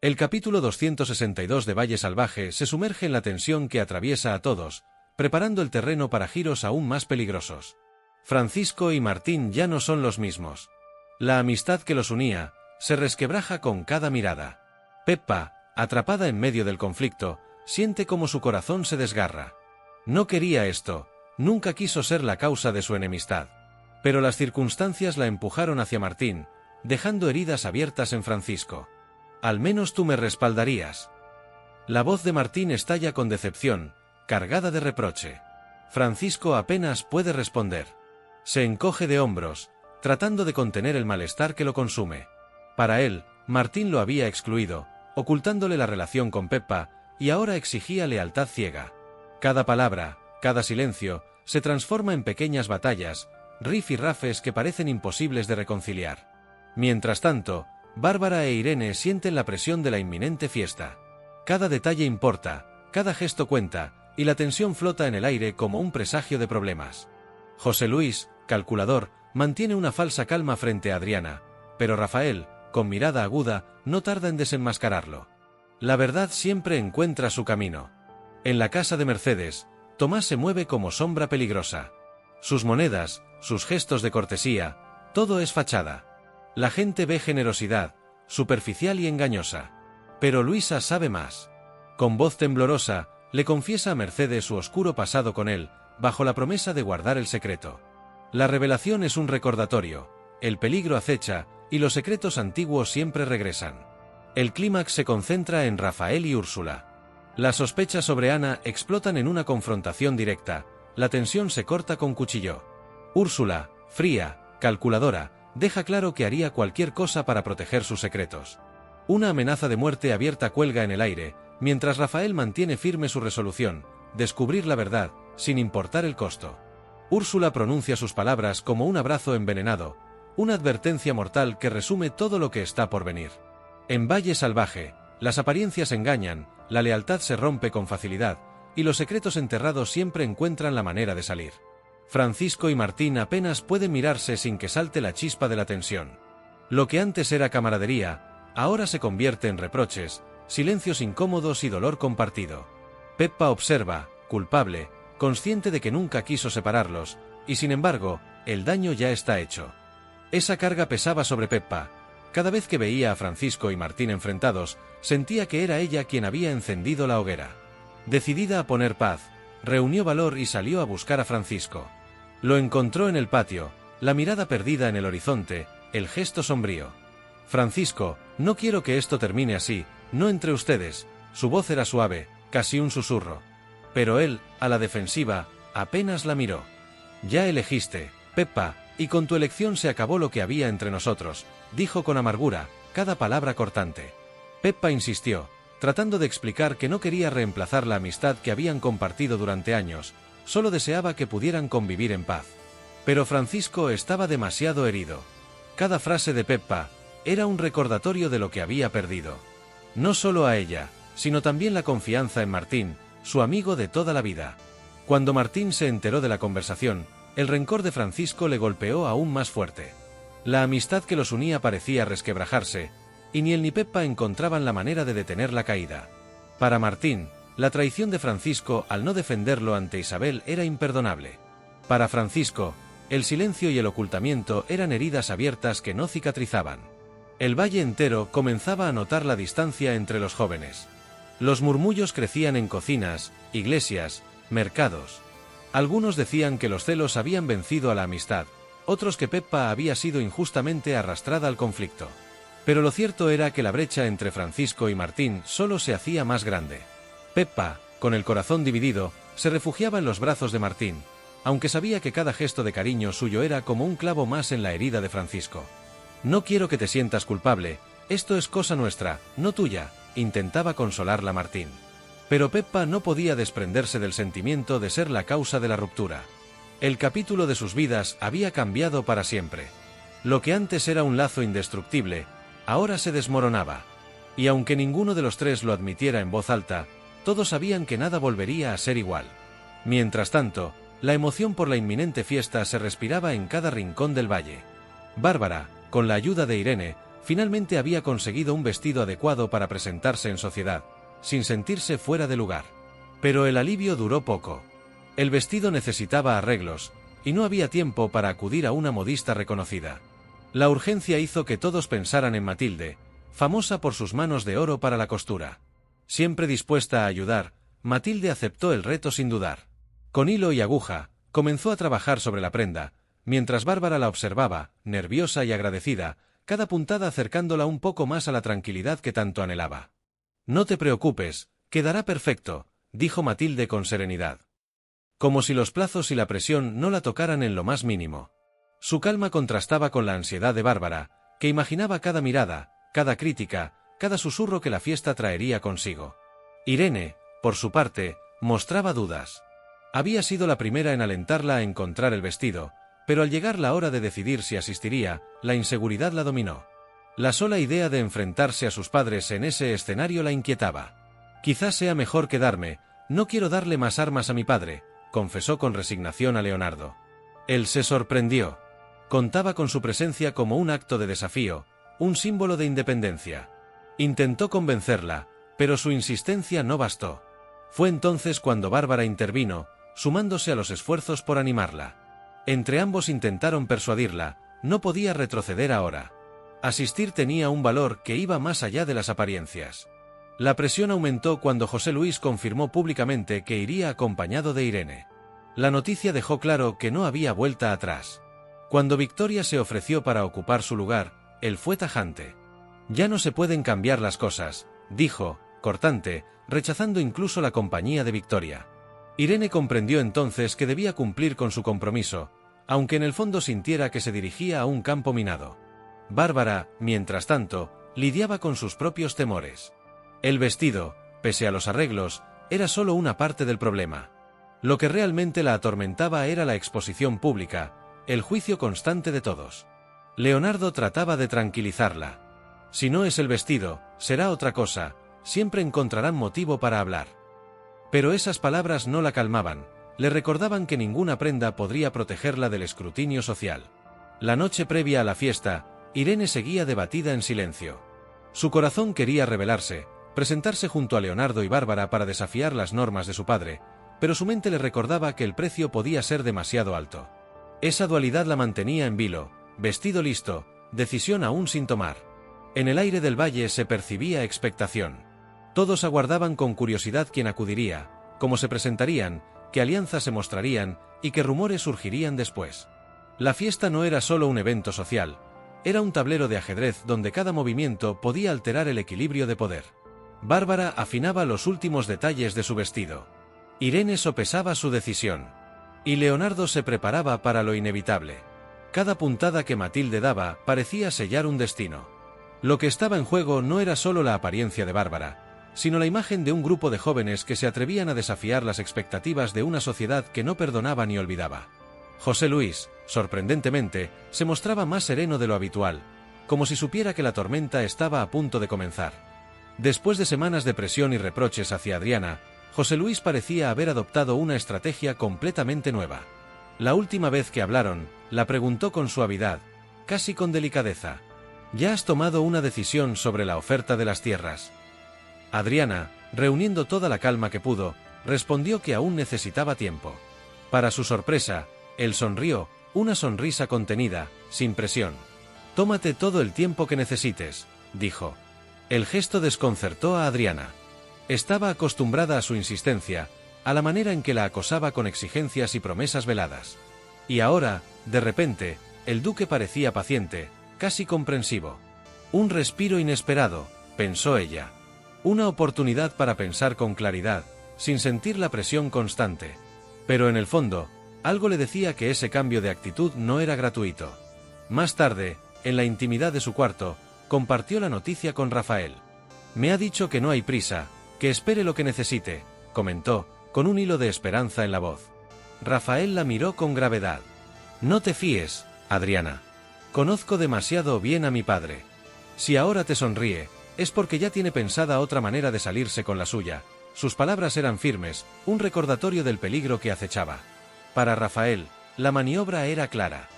El capítulo 262 de Valle Salvaje se sumerge en la tensión que atraviesa a todos, preparando el terreno para giros aún más peligrosos. Francisco y Martín ya no son los mismos. La amistad que los unía se resquebraja con cada mirada. Peppa, atrapada en medio del conflicto, siente como su corazón se desgarra. No quería esto, nunca quiso ser la causa de su enemistad. Pero las circunstancias la empujaron hacia Martín, dejando heridas abiertas en Francisco. Al menos tú me respaldarías. La voz de Martín estalla con decepción, cargada de reproche. Francisco apenas puede responder. Se encoge de hombros, tratando de contener el malestar que lo consume. Para él, Martín lo había excluido, ocultándole la relación con Peppa, y ahora exigía lealtad ciega. Cada palabra, cada silencio, se transforma en pequeñas batallas, rifirrafes que parecen imposibles de reconciliar. Mientras tanto, Bárbara e Irene sienten la presión de la inminente fiesta. Cada detalle importa, cada gesto cuenta, y la tensión flota en el aire como un presagio de problemas. José Luis, calculador, mantiene una falsa calma frente a Adriana, pero Rafael, con mirada aguda, no tarda en desenmascararlo. La verdad siempre encuentra su camino. En la casa de Mercedes, Tomás se mueve como sombra peligrosa. Sus monedas, sus gestos de cortesía, todo es fachada. La gente ve generosidad, superficial y engañosa. Pero Luisa sabe más. Con voz temblorosa, le confiesa a Mercedes su oscuro pasado con él, bajo la promesa de guardar el secreto. La revelación es un recordatorio, el peligro acecha, y los secretos antiguos siempre regresan. El clímax se concentra en Rafael y Úrsula. Las sospechas sobre Ana explotan en una confrontación directa, la tensión se corta con cuchillo. Úrsula, fría, calculadora, deja claro que haría cualquier cosa para proteger sus secretos. Una amenaza de muerte abierta cuelga en el aire, mientras Rafael mantiene firme su resolución, descubrir la verdad, sin importar el costo. Úrsula pronuncia sus palabras como un abrazo envenenado, una advertencia mortal que resume todo lo que está por venir. En Valle Salvaje, las apariencias engañan, la lealtad se rompe con facilidad, y los secretos enterrados siempre encuentran la manera de salir. Francisco y Martín apenas pueden mirarse sin que salte la chispa de la tensión. Lo que antes era camaradería, ahora se convierte en reproches, silencios incómodos y dolor compartido. Peppa observa, culpable, consciente de que nunca quiso separarlos, y sin embargo, el daño ya está hecho. Esa carga pesaba sobre Peppa. Cada vez que veía a Francisco y Martín enfrentados, sentía que era ella quien había encendido la hoguera. Decidida a poner paz, reunió valor y salió a buscar a Francisco. Lo encontró en el patio, la mirada perdida en el horizonte, el gesto sombrío. Francisco, no quiero que esto termine así, no entre ustedes. Su voz era suave, casi un susurro. Pero él, a la defensiva, apenas la miró. Ya elegiste, Peppa, y con tu elección se acabó lo que había entre nosotros, dijo con amargura, cada palabra cortante. Peppa insistió, tratando de explicar que no quería reemplazar la amistad que habían compartido durante años, solo deseaba que pudieran convivir en paz. Pero Francisco estaba demasiado herido. Cada frase de Peppa era un recordatorio de lo que había perdido. No solo a ella, sino también la confianza en Martín, su amigo de toda la vida. Cuando Martín se enteró de la conversación, el rencor de Francisco le golpeó aún más fuerte. La amistad que los unía parecía resquebrajarse, y ni él ni Peppa encontraban la manera de detener la caída. Para Martín, la traición de Francisco al no defenderlo ante Isabel era imperdonable. Para Francisco, el silencio y el ocultamiento eran heridas abiertas que no cicatrizaban. El valle entero comenzaba a notar la distancia entre los jóvenes. Los murmullos crecían en cocinas, iglesias, mercados. Algunos decían que los celos habían vencido a la amistad, otros que Peppa había sido injustamente arrastrada al conflicto. Pero lo cierto era que la brecha entre Francisco y Martín solo se hacía más grande. Peppa, con el corazón dividido, se refugiaba en los brazos de Martín, aunque sabía que cada gesto de cariño suyo era como un clavo más en la herida de Francisco. No quiero que te sientas culpable, esto es cosa nuestra, no tuya, intentaba consolarla Martín. Pero Peppa no podía desprenderse del sentimiento de ser la causa de la ruptura. El capítulo de sus vidas había cambiado para siempre. Lo que antes era un lazo indestructible, ahora se desmoronaba. Y aunque ninguno de los tres lo admitiera en voz alta, todos sabían que nada volvería a ser igual. Mientras tanto, la emoción por la inminente fiesta se respiraba en cada rincón del valle. Bárbara, con la ayuda de Irene, Finalmente había conseguido un vestido adecuado para presentarse en sociedad, sin sentirse fuera de lugar. Pero el alivio duró poco. El vestido necesitaba arreglos, y no había tiempo para acudir a una modista reconocida. La urgencia hizo que todos pensaran en Matilde, famosa por sus manos de oro para la costura. Siempre dispuesta a ayudar, Matilde aceptó el reto sin dudar. Con hilo y aguja, comenzó a trabajar sobre la prenda, mientras Bárbara la observaba, nerviosa y agradecida, cada puntada acercándola un poco más a la tranquilidad que tanto anhelaba. «No te preocupes, quedará perfecto», dijo Matilde con serenidad. Como si los plazos y la presión no la tocaran en lo más mínimo. Su calma contrastaba con la ansiedad de Bárbara, que imaginaba cada mirada, cada crítica, cada susurro que la fiesta traería consigo. Irene, por su parte, mostraba dudas. Había sido la primera en alentarla a encontrar el vestido, pero al llegar la hora de decidir si asistiría, la inseguridad la dominó. La sola idea de enfrentarse a sus padres en ese escenario la inquietaba. «Quizás sea mejor quedarme, no quiero darle más armas a mi padre», confesó con resignación a Leonardo. Él se sorprendió. Contaba con su presencia como un acto de desafío, un símbolo de independencia. Intentó convencerla, pero su insistencia no bastó. Fue entonces cuando Bárbara intervino, sumándose a los esfuerzos por animarla. Entre ambos intentaron persuadirla, no podía retroceder ahora. Asistir tenía un valor que iba más allá de las apariencias. La presión aumentó cuando José Luis confirmó públicamente que iría acompañado de Irene. La noticia dejó claro que no había vuelta atrás. Cuando Victoria se ofreció para ocupar su lugar, él fue tajante. «Ya no se pueden cambiar las cosas», dijo, cortante, rechazando incluso la compañía de Victoria. Irene comprendió entonces que debía cumplir con su compromiso, aunque en el fondo sintiera que se dirigía a un campo minado. Bárbara, mientras tanto, lidiaba con sus propios temores. El vestido, pese a los arreglos, era solo una parte del problema. Lo que realmente la atormentaba era la exposición pública, el juicio constante de todos. Leonardo trataba de tranquilizarla. «Si no es el vestido, será otra cosa, siempre encontrarán motivo para hablar». Pero esas palabras no la calmaban, le recordaban que ninguna prenda podría protegerla del escrutinio social. La noche previa a la fiesta, Irene seguía debatida en silencio. Su corazón quería rebelarse, presentarse junto a Leonardo y Bárbara para desafiar las normas de su padre, pero su mente le recordaba que el precio podía ser demasiado alto. Esa dualidad la mantenía en vilo, vestido listo, decisión aún sin tomar. En el aire del valle se percibía expectación. Todos aguardaban con curiosidad quién acudiría, cómo se presentarían, qué alianzas se mostrarían y qué rumores surgirían después. La fiesta no era solo un evento social, era un tablero de ajedrez donde cada movimiento podía alterar el equilibrio de poder. Bárbara afinaba los últimos detalles de su vestido. Irene sopesaba su decisión. Y Leonardo se preparaba para lo inevitable. Cada puntada que Matilde daba parecía sellar un destino. Lo que estaba en juego no era solo la apariencia de Bárbara, sino la imagen de un grupo de jóvenes que se atrevían a desafiar las expectativas de una sociedad que no perdonaba ni olvidaba. José Luis, sorprendentemente, se mostraba más sereno de lo habitual, como si supiera que la tormenta estaba a punto de comenzar. Después de semanas de presión y reproches hacia Adriana, José Luis parecía haber adoptado una estrategia completamente nueva. La última vez que hablaron, la preguntó con suavidad, casi con delicadeza: «¿Ya has tomado una decisión sobre la oferta de las tierras?» Adriana, reuniendo toda la calma que pudo, respondió que aún necesitaba tiempo. Para su sorpresa, él sonrió, una sonrisa contenida, sin presión. «Tómate todo el tiempo que necesites», dijo. El gesto desconcertó a Adriana. Estaba acostumbrada a su insistencia, a la manera en que la acosaba con exigencias y promesas veladas. Y ahora, de repente, el duque parecía paciente, casi comprensivo. Un respiro inesperado, pensó ella. Una oportunidad para pensar con claridad, sin sentir la presión constante. Pero en el fondo, algo le decía que ese cambio de actitud no era gratuito. Más tarde, en la intimidad de su cuarto, compartió la noticia con Rafael. «Me ha dicho que no hay prisa, que espere lo que necesite», comentó, con un hilo de esperanza en la voz. Rafael la miró con gravedad. «No te fíes, Adriana. Conozco demasiado bien a mi padre. Si ahora te sonríe, es porque ya tiene pensada otra manera de salirse con la suya». Sus palabras eran firmes, un recordatorio del peligro que acechaba. Para Rafael, la maniobra era clara.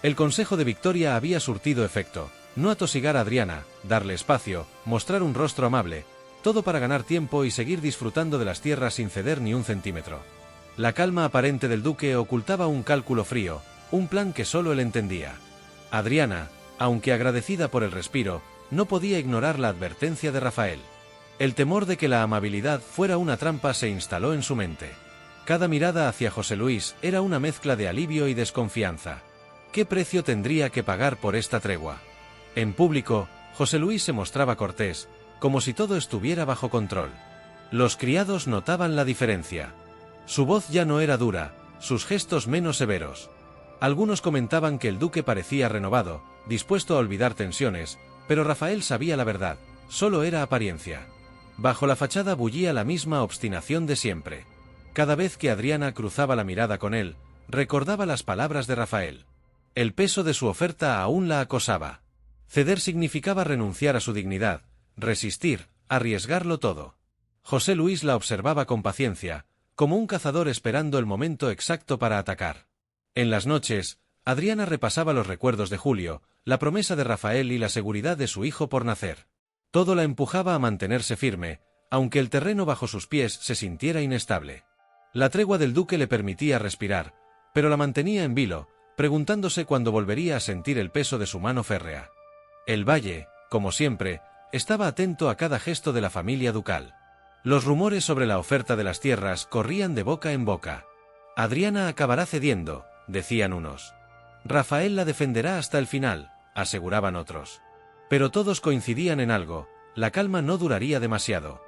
El consejo de Victoria había surtido efecto, No atosigar a Adriana, darle espacio, mostrar un rostro amable, todo para ganar tiempo y seguir disfrutando de las tierras sin ceder ni un centímetro. La calma aparente del duque ocultaba un cálculo frío, un plan que solo él entendía. Adriana, aunque agradecida por el respiro, no podía ignorar la advertencia de Rafael. El temor de que la amabilidad fuera una trampa se instaló en su mente. Cada mirada hacia José Luis era una mezcla de alivio y desconfianza. ¿Qué precio tendría que pagar por esta tregua? En público, José Luis se mostraba cortés, como si todo estuviera bajo control. Los criados notaban la diferencia. Su voz ya no era dura, sus gestos menos severos. Algunos comentaban que el duque parecía renovado, dispuesto a olvidar tensiones, pero Rafael sabía la verdad, solo era apariencia. Bajo la fachada bullía la misma obstinación de siempre. Cada vez que Adriana cruzaba la mirada con él, recordaba las palabras de Rafael. El peso de su oferta aún la acosaba. Ceder significaba renunciar a su dignidad, resistir, arriesgarlo todo. José Luis la observaba con paciencia, como un cazador esperando el momento exacto para atacar. En las noches, Adriana repasaba los recuerdos de Julio, la promesa de Rafael y la seguridad de su hijo por nacer. Todo la empujaba a mantenerse firme, aunque el terreno bajo sus pies se sintiera inestable. La tregua del duque le permitía respirar, pero la mantenía en vilo, preguntándose cuándo volvería a sentir el peso de su mano férrea. El valle, como siempre, estaba atento a cada gesto de la familia ducal. Los rumores sobre la oferta de las tierras corrían de boca en boca. Adriana acabará cediendo, decían unos. Rafael la defenderá hasta el final, aseguraban otros. Pero todos coincidían en algo, la calma no duraría demasiado.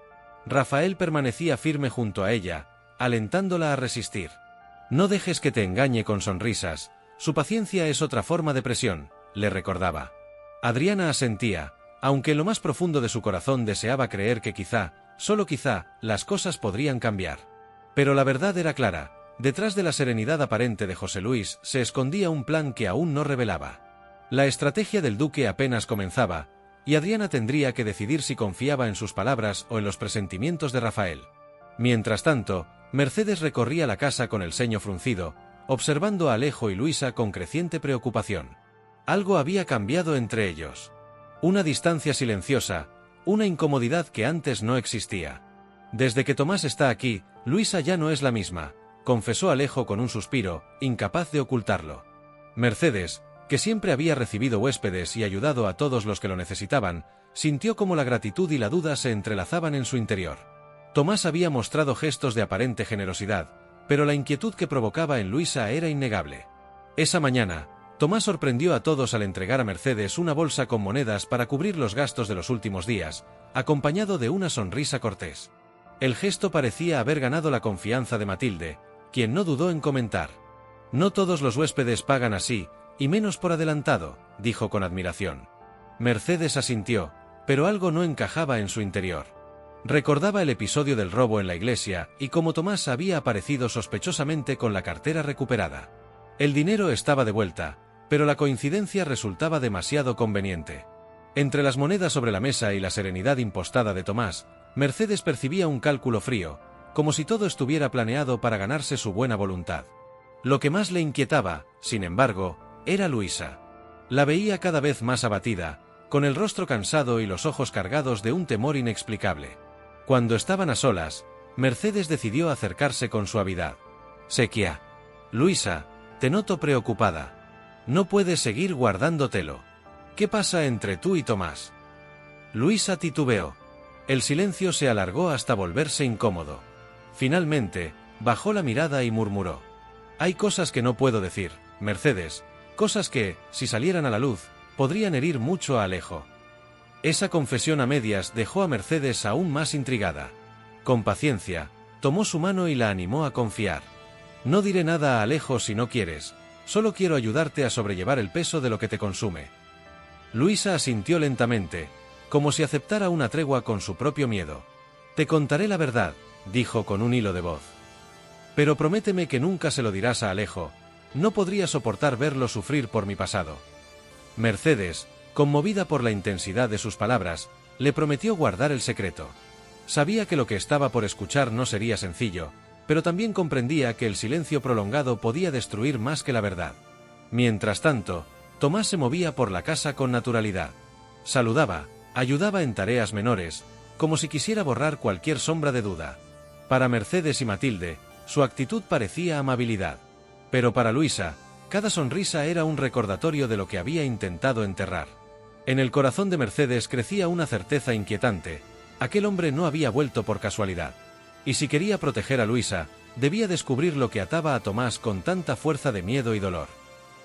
Rafael permanecía firme junto a ella, alentándola a resistir. No dejes que te engañe con sonrisas, su paciencia es otra forma de presión, le recordaba. Adriana asentía, aunque en lo más profundo de su corazón deseaba creer que quizá, solo quizá, las cosas podrían cambiar. Pero la verdad era clara, detrás de la serenidad aparente de José Luis se escondía un plan que aún no revelaba. La estrategia del duque apenas comenzaba, y Adriana tendría que decidir si confiaba en sus palabras o en los presentimientos de Rafael. Mientras tanto, Mercedes recorría la casa con el ceño fruncido, observando a Alejo y Luisa con creciente preocupación. Algo había cambiado entre ellos. Una distancia silenciosa, una incomodidad que antes no existía. Desde que Tomás está aquí, Luisa ya no es la misma, confesó Alejo con un suspiro, incapaz de ocultarlo. Mercedes, que siempre había recibido huéspedes y ayudado a todos los que lo necesitaban, sintió como la gratitud y la duda se entrelazaban en su interior. Tomás había mostrado gestos de aparente generosidad, pero la inquietud que provocaba en Luisa era innegable. Esa mañana, Tomás sorprendió a todos al entregar a Mercedes una bolsa con monedas para cubrir los gastos de los últimos días, acompañado de una sonrisa cortés. El gesto parecía haber ganado la confianza de Matilde, quien no dudó en comentar. No todos los huéspedes pagan así, y menos por adelantado, dijo con admiración. Mercedes asintió, pero algo no encajaba en su interior. Recordaba el episodio del robo en la iglesia y cómo Tomás había aparecido sospechosamente con la cartera recuperada. El dinero estaba de vuelta, pero la coincidencia resultaba demasiado conveniente. Entre las monedas sobre la mesa y la serenidad impostada de Tomás, Mercedes percibía un cálculo frío, como si todo estuviera planeado para ganarse su buena voluntad. Lo que más le inquietaba, sin embargo, era Luisa. La veía cada vez más abatida, con el rostro cansado y los ojos cargados de un temor inexplicable. Cuando estaban a solas, Mercedes decidió acercarse con suavidad. Sequía. Luisa, te noto preocupada. No puedes seguir guardándotelo. ¿Qué pasa entre tú y Tomás? Luisa titubeó. El silencio se alargó hasta volverse incómodo. Finalmente, bajó la mirada y murmuró. Hay cosas que no puedo decir, Mercedes, cosas que, si salieran a la luz, podrían herir mucho a Alejo. Esa confesión a medias dejó a Mercedes aún más intrigada. Con paciencia, tomó su mano y la animó a confiar. No diré nada a Alejo si no quieres, solo quiero ayudarte a sobrellevar el peso de lo que te consume. Luisa asintió lentamente, como si aceptara una tregua con su propio miedo. Te contaré la verdad, dijo con un hilo de voz. Pero prométeme que nunca se lo dirás a Alejo, no podría soportar verlo sufrir por mi pasado. Mercedes, conmovida por la intensidad de sus palabras, le prometió guardar el secreto. Sabía que lo que estaba por escuchar no sería sencillo, pero también comprendía que el silencio prolongado podía destruir más que la verdad. Mientras tanto, Tomás se movía por la casa con naturalidad. Saludaba, ayudaba en tareas menores, como si quisiera borrar cualquier sombra de duda. Para Mercedes y Matilde, su actitud parecía amabilidad. Pero para Luisa, cada sonrisa era un recordatorio de lo que había intentado enterrar. En el corazón de Mercedes crecía una certeza inquietante: aquel hombre no había vuelto por casualidad. Y si quería proteger a Luisa, debía descubrir lo que ataba a Tomás con tanta fuerza de miedo y dolor.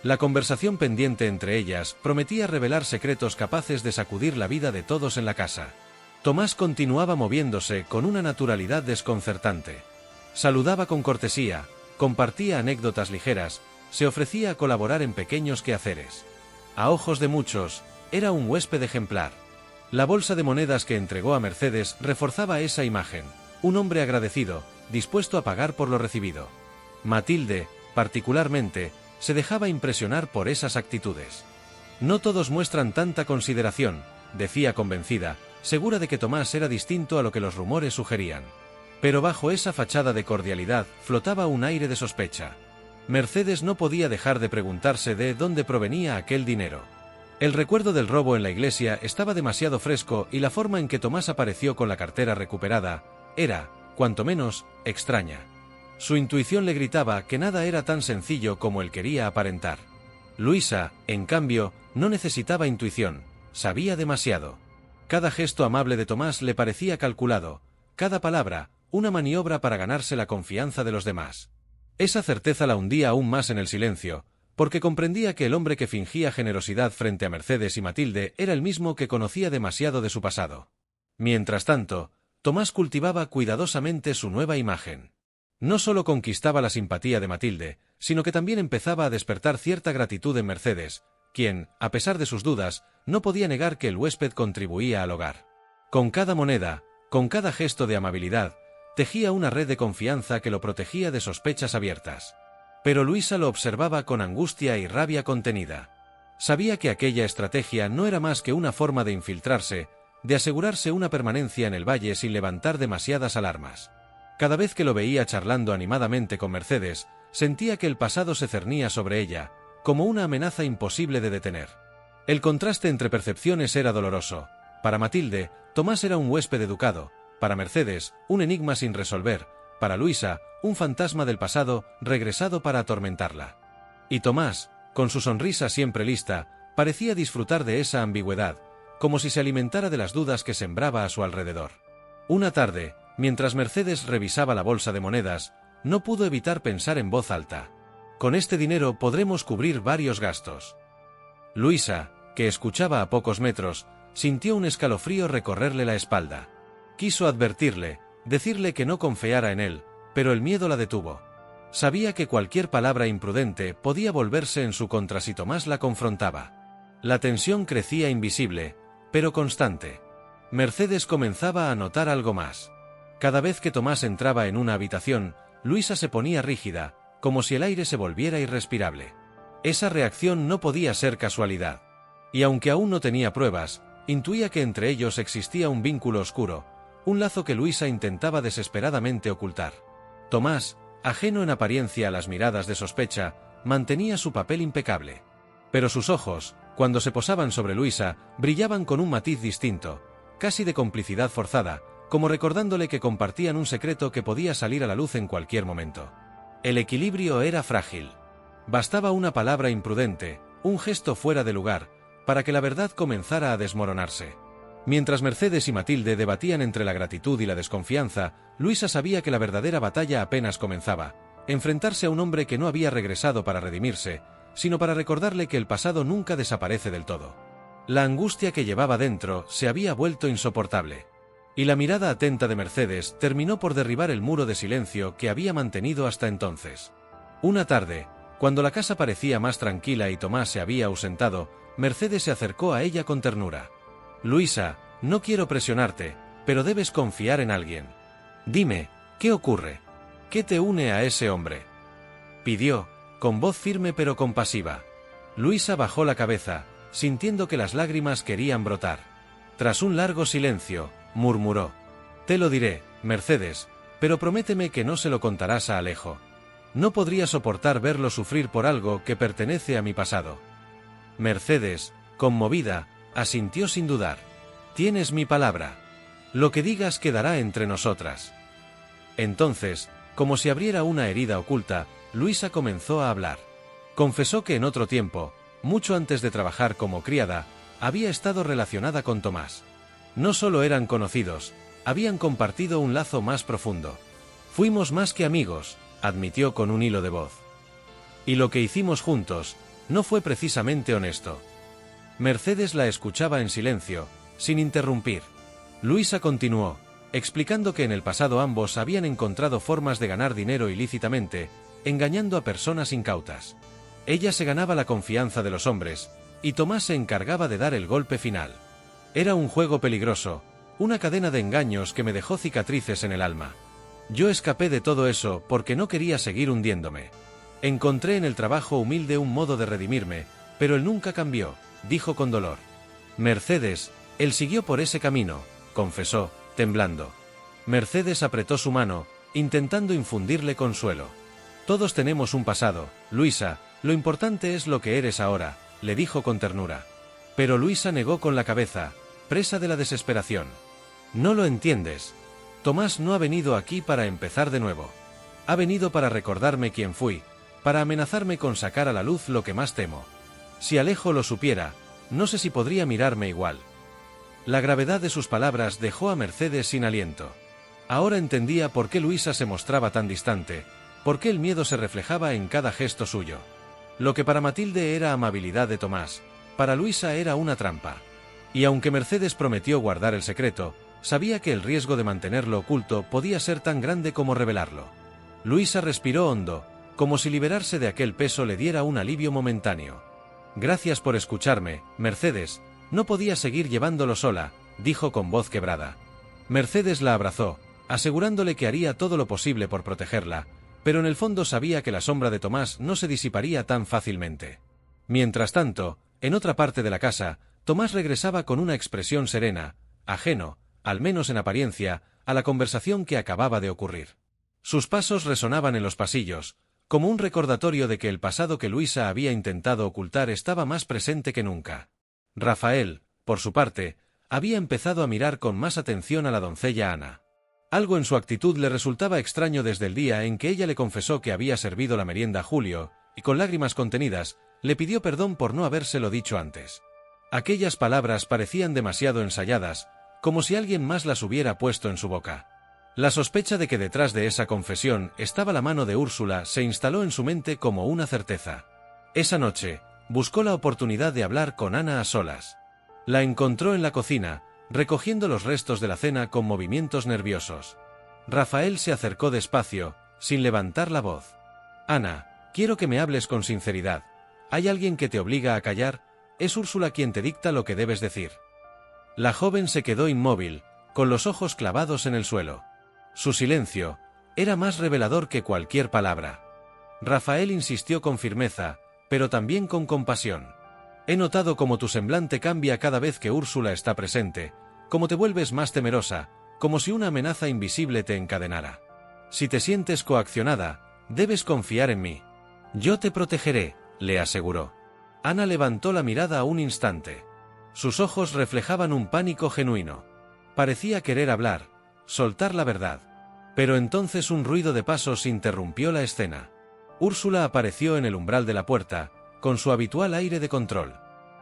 La conversación pendiente entre ellas prometía revelar secretos capaces de sacudir la vida de todos en la casa. Tomás continuaba moviéndose con una naturalidad desconcertante. Saludaba con cortesía, compartía anécdotas ligeras, se ofrecía a colaborar en pequeños quehaceres. A ojos de muchos, era un huésped ejemplar. La bolsa de monedas que entregó a Mercedes reforzaba esa imagen: un hombre agradecido, dispuesto a pagar por lo recibido. Matilde, particularmente, se dejaba impresionar por esas actitudes. No todos muestran tanta consideración, decía convencida, segura de que Tomás era distinto a lo que los rumores sugerían. Pero bajo esa fachada de cordialidad flotaba un aire de sospecha. Mercedes no podía dejar de preguntarse de dónde provenía aquel dinero. El recuerdo del robo en la iglesia estaba demasiado fresco y la forma en que Tomás apareció con la cartera recuperada era, cuanto menos, extraña. Su intuición le gritaba que nada era tan sencillo como él quería aparentar. Luisa, en cambio, no necesitaba intuición, sabía demasiado. Cada gesto amable de Tomás le parecía calculado, cada palabra, una maniobra para ganarse la confianza de los demás. Esa certeza la hundía aún más en el silencio, porque comprendía que el hombre que fingía generosidad frente a Mercedes y Matilde era el mismo que conocía demasiado de su pasado. Mientras tanto, Tomás cultivaba cuidadosamente su nueva imagen. No solo conquistaba la simpatía de Matilde, sino que también empezaba a despertar cierta gratitud en Mercedes, quien, a pesar de sus dudas, no podía negar que el huésped contribuía al hogar. Con cada moneda, con cada gesto de amabilidad, tejía una red de confianza que lo protegía de sospechas abiertas. Pero Luisa lo observaba con angustia y rabia contenida. Sabía que aquella estrategia no era más que una forma de infiltrarse, de asegurarse una permanencia en el valle sin levantar demasiadas alarmas. Cada vez que lo veía charlando animadamente con Mercedes, sentía que el pasado se cernía sobre ella, como una amenaza imposible de detener. El contraste entre percepciones era doloroso. Para Matilde, Tomás era un huésped educado; para Mercedes, un enigma sin resolver; para Luisa, un fantasma del pasado regresado para atormentarla. Y Tomás, con su sonrisa siempre lista, parecía disfrutar de esa ambigüedad, como si se alimentara de las dudas que sembraba a su alrededor. Una tarde, mientras Mercedes revisaba la bolsa de monedas, no pudo evitar pensar en voz alta: con este dinero podremos cubrir varios gastos. Luisa, que escuchaba a pocos metros, sintió un escalofrío recorrerle la espalda. Quiso advertirle, decirle que no confiara en él, pero el miedo la detuvo. Sabía que cualquier palabra imprudente podía volverse en su contra si Tomás la confrontaba. La tensión crecía invisible, pero constante. Mercedes comenzaba a notar algo más. Cada vez que Tomás entraba en una habitación, Luisa se ponía rígida, como si el aire se volviera irrespirable. Esa reacción no podía ser casualidad. Y aunque aún no tenía pruebas, intuía que entre ellos existía un vínculo oscuro, un lazo que Luisa intentaba desesperadamente ocultar. Tomás, ajeno en apariencia a las miradas de sospecha, mantenía su papel impecable. Pero sus ojos, cuando se posaban sobre Luisa, brillaban con un matiz distinto, casi de complicidad forzada, como recordándole que compartían un secreto que podía salir a la luz en cualquier momento. El equilibrio era frágil. Bastaba una palabra imprudente, un gesto fuera de lugar, para que la verdad comenzara a desmoronarse. Mientras Mercedes y Matilde debatían entre la gratitud y la desconfianza, Luisa sabía que la verdadera batalla apenas comenzaba: enfrentarse a un hombre que no había regresado para redimirse, sino para recordarle que el pasado nunca desaparece del todo. La angustia que llevaba dentro se había vuelto insoportable. Y la mirada atenta de Mercedes terminó por derribar el muro de silencio que había mantenido hasta entonces. Una tarde, cuando la casa parecía más tranquila y Tomás se había ausentado, Mercedes se acercó a ella con ternura. «Luisa, no quiero presionarte, pero debes confiar en alguien. Dime, ¿qué ocurre? ¿Qué te une a ese hombre?», pidió, con voz firme pero compasiva. Luisa bajó la cabeza, sintiendo que las lágrimas querían brotar. Tras un largo silencio, murmuró: «Te lo diré, Mercedes, pero prométeme que no se lo contarás a Alejo. No podría soportar verlo sufrir por algo que pertenece a mi pasado». Mercedes, conmovida, asintió sin dudar. Tienes mi palabra. Lo que digas quedará entre nosotras. Entonces, como si abriera una herida oculta, Luisa comenzó a hablar. Confesó que en otro tiempo, mucho antes de trabajar como criada, había estado relacionada con Tomás. No solo eran conocidos, habían compartido un lazo más profundo. Fuimos más que amigos, admitió con un hilo de voz. Y lo que hicimos juntos, no fue precisamente honesto. Mercedes la escuchaba en silencio, sin interrumpir. Luisa continuó, explicando que en el pasado ambos habían encontrado formas de ganar dinero ilícitamente, engañando a personas incautas. Ella se ganaba la confianza de los hombres, y Tomás se encargaba de dar el golpe final. Era un juego peligroso, una cadena de engaños que me dejó cicatrices en el alma. Yo escapé de todo eso porque no quería seguir hundiéndome. Encontré en el trabajo humilde un modo de redimirme, pero él nunca cambió, dijo con dolor. Mercedes, él siguió por ese camino, confesó, temblando. Mercedes apretó su mano, intentando infundirle consuelo. Todos tenemos un pasado, Luisa, lo importante es lo que eres ahora, le dijo con ternura. Pero Luisa negó con la cabeza, presa de la desesperación. No lo entiendes. Tomás no ha venido aquí para empezar de nuevo. Ha venido para recordarme quién fui, para amenazarme con sacar a la luz lo que más temo. Si Alejo lo supiera, no sé si podría mirarme igual. La gravedad de sus palabras dejó a Mercedes sin aliento. Ahora entendía por qué Luisa se mostraba tan distante, por qué el miedo se reflejaba en cada gesto suyo. Lo que para Matilde era amabilidad de Tomás, para Luisa era una trampa. Y aunque Mercedes prometió guardar el secreto, sabía que el riesgo de mantenerlo oculto podía ser tan grande como revelarlo. Luisa respiró hondo, como si liberarse de aquel peso le diera un alivio momentáneo. Gracias por escucharme, Mercedes, no podía seguir llevándolo sola, dijo con voz quebrada. Mercedes la abrazó, asegurándole que haría todo lo posible por protegerla, pero en el fondo sabía que la sombra de Tomás no se disiparía tan fácilmente. Mientras tanto, en otra parte de la casa, Tomás regresaba con una expresión serena, ajeno, al menos en apariencia, a la conversación que acababa de ocurrir. Sus pasos resonaban en los pasillos, como un recordatorio de que el pasado que Luisa había intentado ocultar estaba más presente que nunca. Rafael, por su parte, había empezado a mirar con más atención a la doncella Ana. Algo en su actitud le resultaba extraño desde el día en que ella le confesó que había servido la merienda a Julio, y con lágrimas contenidas, le pidió perdón por no habérselo dicho antes. Aquellas palabras parecían demasiado ensayadas, como si alguien más las hubiera puesto en su boca. La sospecha de que detrás de esa confesión estaba la mano de Úrsula se instaló en su mente como una certeza. Esa noche, buscó la oportunidad de hablar con Ana a solas. La encontró en la cocina, recogiendo los restos de la cena con movimientos nerviosos. Rafael se acercó despacio, sin levantar la voz. Ana, quiero que me hables con sinceridad. ¿Hay alguien que te obliga a callar? ¿Es Úrsula quien te dicta lo que debes decir? La joven se quedó inmóvil, con los ojos clavados en el suelo. Su silencio era más revelador que cualquier palabra. Rafael insistió con firmeza, pero también con compasión. He notado cómo tu semblante cambia cada vez que Úrsula está presente, cómo te vuelves más temerosa, como si una amenaza invisible te encadenara. Si te sientes coaccionada, debes confiar en mí. Yo te protegeré, le aseguró. Ana levantó la mirada un instante. Sus ojos reflejaban un pánico genuino. Parecía querer hablar, soltar la verdad. Pero entonces un ruido de pasos interrumpió la escena. Úrsula apareció en el umbral de la puerta, con su habitual aire de control.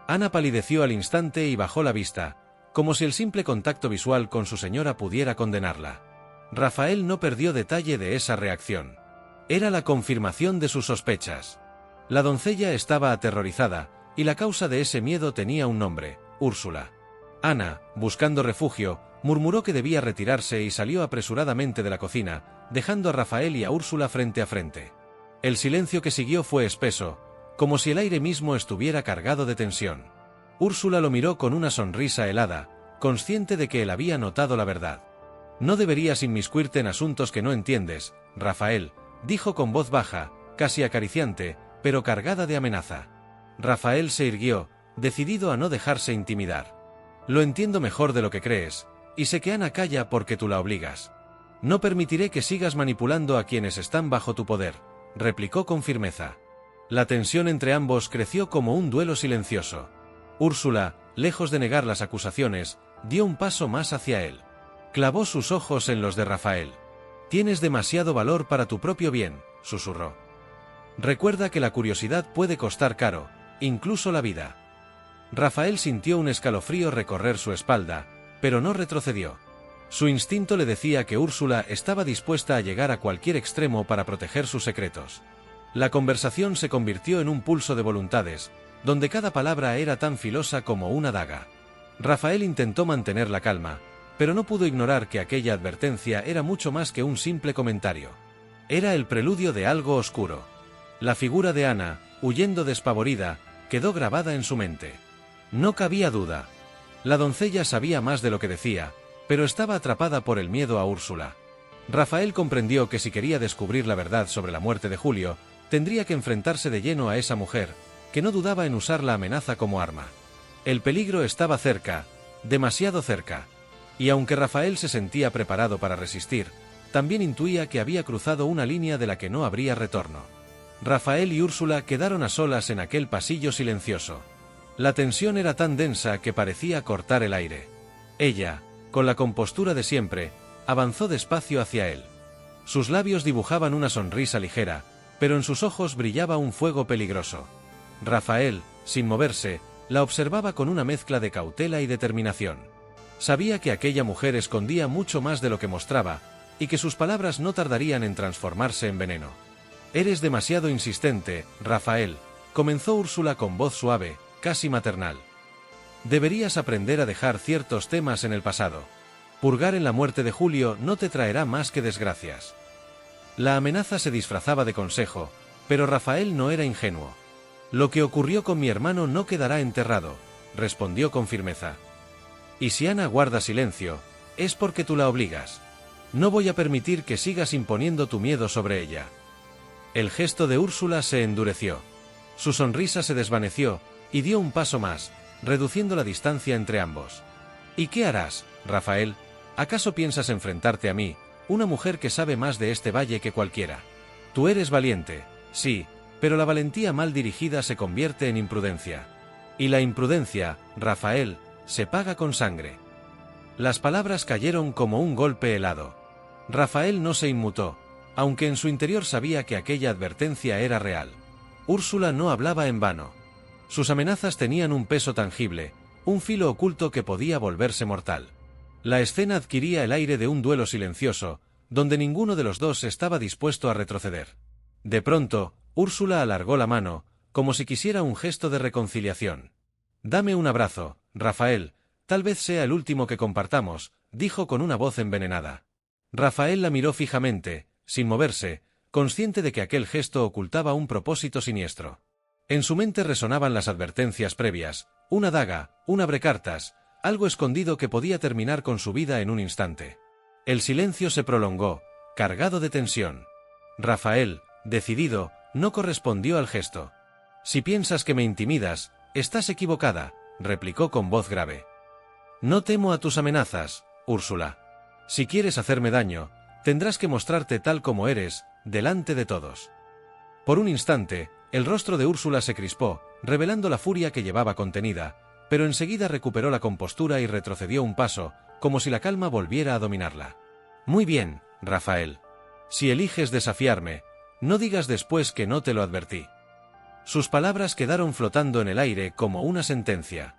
Ana palideció al instante y bajó la vista, como si el simple contacto visual con su señora pudiera condenarla. Rafael no perdió detalle de esa reacción. Era la confirmación de sus sospechas. La doncella estaba aterrorizada, y la causa de ese miedo tenía un nombre: Úrsula. Ana, buscando refugio, murmuró que debía retirarse y salió apresuradamente de la cocina, dejando a Rafael y a Úrsula frente a frente. El silencio que siguió fue espeso, como si el aire mismo estuviera cargado de tensión. Úrsula lo miró con una sonrisa helada, consciente de que él había notado la verdad. No deberías inmiscuirte en asuntos que no entiendes, Rafael, dijo con voz baja, casi acariciante, pero cargada de amenaza. Rafael se irguió, decidido a no dejarse intimidar. Lo entiendo mejor de lo que crees, y sé que Ana calla porque tú la obligas. No permitiré que sigas manipulando a quienes están bajo tu poder, replicó con firmeza. La tensión entre ambos creció como un duelo silencioso. Úrsula, lejos de negar las acusaciones, dio un paso más hacia él. Clavó sus ojos en los de Rafael. «Tienes demasiado valor para tu propio bien», susurró. «Recuerda que la curiosidad puede costar caro, incluso la vida». Rafael sintió un escalofrío recorrer su espalda, pero no retrocedió. Su instinto le decía que Úrsula estaba dispuesta a llegar a cualquier extremo para proteger sus secretos. La conversación se convirtió en un pulso de voluntades, donde cada palabra era tan filosa como una daga. Rafael intentó mantener la calma, pero no pudo ignorar que aquella advertencia era mucho más que un simple comentario. Era el preludio de algo oscuro. La figura de Ana, huyendo despavorida, quedó grabada en su mente. No cabía duda. La doncella sabía más de lo que decía, pero estaba atrapada por el miedo a Úrsula. Rafael comprendió que si quería descubrir la verdad sobre la muerte de Julio, tendría que enfrentarse de lleno a esa mujer, que no dudaba en usar la amenaza como arma. El peligro estaba cerca, demasiado cerca. Y aunque Rafael se sentía preparado para resistir, también intuía que había cruzado una línea de la que no habría retorno. Rafael y Úrsula quedaron a solas en aquel pasillo silencioso. La tensión era tan densa que parecía cortar el aire. Ella, con la compostura de siempre, avanzó despacio hacia él. Sus labios dibujaban una sonrisa ligera, pero en sus ojos brillaba un fuego peligroso. Rafael, sin moverse, la observaba con una mezcla de cautela y determinación. Sabía que aquella mujer escondía mucho más de lo que mostraba, y que sus palabras no tardarían en transformarse en veneno. «Eres demasiado insistente, Rafael», comenzó Úrsula con voz suave, casi maternal. «Deberías aprender a dejar ciertos temas en el pasado. Purgar en la muerte de Julio no te traerá más que desgracias». La amenaza se disfrazaba de consejo, pero Rafael no era ingenuo. «Lo que ocurrió con mi hermano no quedará enterrado», respondió con firmeza. «Y si Ana guarda silencio, es porque tú la obligas. No voy a permitir que sigas imponiendo tu miedo sobre ella». El gesto de Úrsula se endureció. Su sonrisa se desvaneció, y dio un paso más, reduciendo la distancia entre ambos. «¿Y qué harás, Rafael? ¿Acaso piensas enfrentarte a mí, una mujer que sabe más de este valle que cualquiera? Tú eres valiente, sí, pero la valentía mal dirigida se convierte en imprudencia. Y la imprudencia, Rafael, se paga con sangre». Las palabras cayeron como un golpe helado. Rafael no se inmutó, aunque en su interior sabía que aquella advertencia era real. Úrsula no hablaba en vano. Sus amenazas tenían un peso tangible, un filo oculto que podía volverse mortal. La escena adquiría el aire de un duelo silencioso, donde ninguno de los dos estaba dispuesto a retroceder. De pronto, Úrsula alargó la mano, como si quisiera un gesto de reconciliación. «Dame un abrazo, Rafael, tal vez sea el último que compartamos», dijo con una voz envenenada. Rafael la miró fijamente, sin moverse, consciente de que aquel gesto ocultaba un propósito siniestro. En su mente resonaban las advertencias previas, una daga, un abrecartas, algo escondido que podía terminar con su vida en un instante. El silencio se prolongó, cargado de tensión. Rafael, decidido, no correspondió al gesto. «Si piensas que me intimidas, estás equivocada», replicó con voz grave. «No temo a tus amenazas, Úrsula. Si quieres hacerme daño, tendrás que mostrarte tal como eres, delante de todos». Por un instante, el rostro de Úrsula se crispó, revelando la furia que llevaba contenida, pero enseguida recuperó la compostura y retrocedió un paso, como si la calma volviera a dominarla. «Muy bien, Rafael. Si eliges desafiarme, no digas después que no te lo advertí». Sus palabras quedaron flotando en el aire como una sentencia.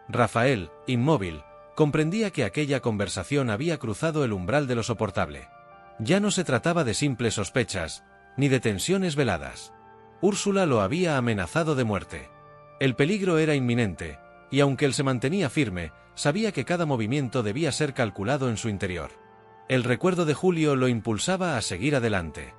Rafael, inmóvil, comprendía que aquella conversación había cruzado el umbral de lo soportable. Ya no se trataba de simples sospechas, ni de tensiones veladas. Úrsula lo había amenazado de muerte. El peligro era inminente, y aunque él se mantenía firme, sabía que cada movimiento debía ser calculado en su interior. El recuerdo de Julio lo impulsaba a seguir adelante.